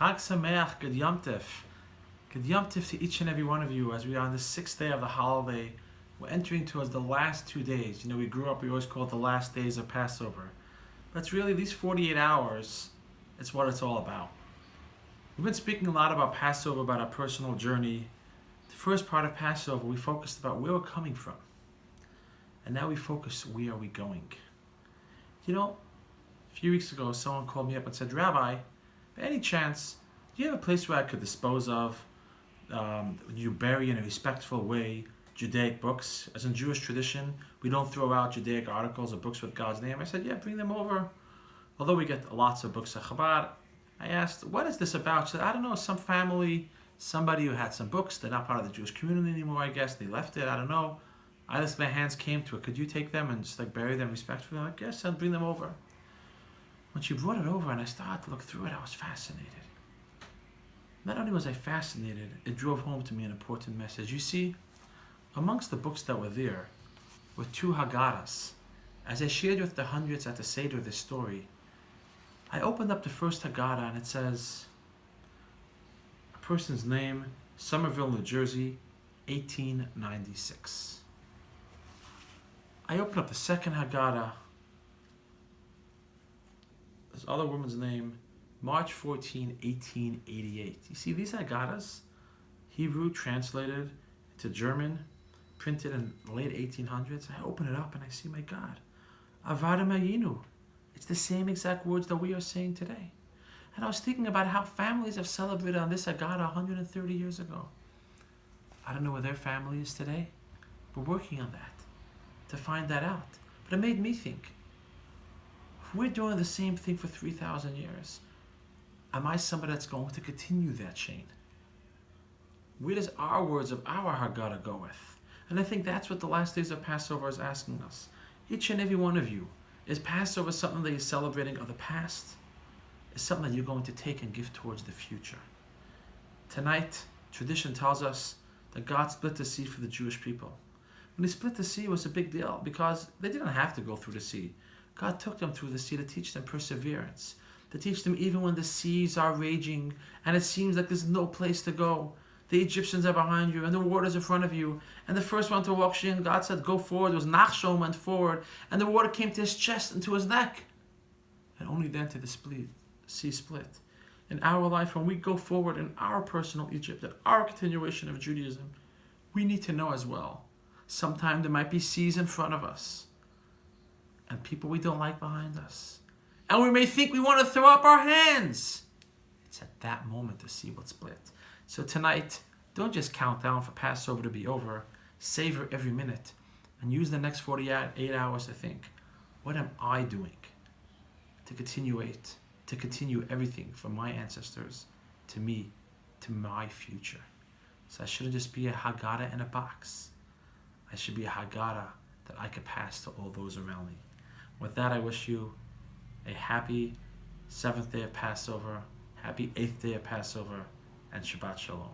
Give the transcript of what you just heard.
Chag Sameach, Good Yom Tov. Good Yom Tov to each and every one of you as we are on the 6th day of the holiday. We're entering towards the last 2 days. We grew up, we always call it the last days of Passover. But it's really these 48 hours, it's what it's all about. We've been speaking a lot about Passover, about our personal journey. The first part of Passover, we focused about where we're coming from. And now we focus, where are we going? A few weeks ago, someone called me up and said, Rabbi, by any chance, do you have a place where I could dispose of, you bury in a respectful way, Judaic books? As in Jewish tradition, we don't throw out Judaic articles or books with God's name. I said, yeah, bring them over. Although we get lots of books at Chabad, I asked, what is this about? She said, I don't know, some family, somebody who had some books, they're not part of the Jewish community anymore, I guess, they left it, I don't know. My hands came to it, could you take them and just bury them respectfully? I'm like, yes, I'll bring them over. When she brought it over and I started to look through it, I was fascinated. Not only was I fascinated, it drove home to me an important message. You see, amongst the books that were there were 2 Haggadahs. As I shared with the hundreds at the Seder this story, I opened up the first Haggadah and it says, a person's name, Somerville, New Jersey, 1896. I opened up the second Haggadah, this other woman's name, March 14, 1888. You see, these Haggadahs, Hebrew translated to German, printed in the late 1800s. I open it up and I see, my God, Avada Mayinu. It's the same exact words that we are saying today. And I was thinking about how families have celebrated on this Haggadah 130 years ago. I don't know where their family is today. We're working on that, to find that out. But it made me think, if we're doing the same thing for 3,000 years, am I somebody that's going to continue that chain? Where does our words of our Haggadah go with? And I think that's what the last days of Passover is asking us. Each and every one of you, is Passover something that you're celebrating of the past? Is something that you're going to take and give towards the future? Tonight, tradition tells us that God split the sea for the Jewish people. When he split the sea, it was a big deal because they didn't have to go through the sea. God took them through the sea to teach them perseverance, to teach them even when the seas are raging and it seems like there's no place to go. The Egyptians are behind you and the water's in front of you. And the first one to walk in, God said, go forward. It was Nachshon went forward and the water came to his chest and to his neck. And only then did the sea split. In our life, when we go forward in our personal Egypt, in our continuation of Judaism, we need to know as well. Sometimes there might be seas in front of us and people we don't like behind us. And we may think we want to throw up our hands. It's at that moment the sea will split. So tonight, don't just count down for Passover to be over. Savor every minute and use the next 48 hours to think, what am I doing to continue everything from my ancestors to me, to my future? So I shouldn't just be a Haggadah in a box. I should be a Haggadah that I could pass to all those around me. With that, I wish you a happy 7th day of Passover, happy 8th day of Passover, and Shabbat Shalom.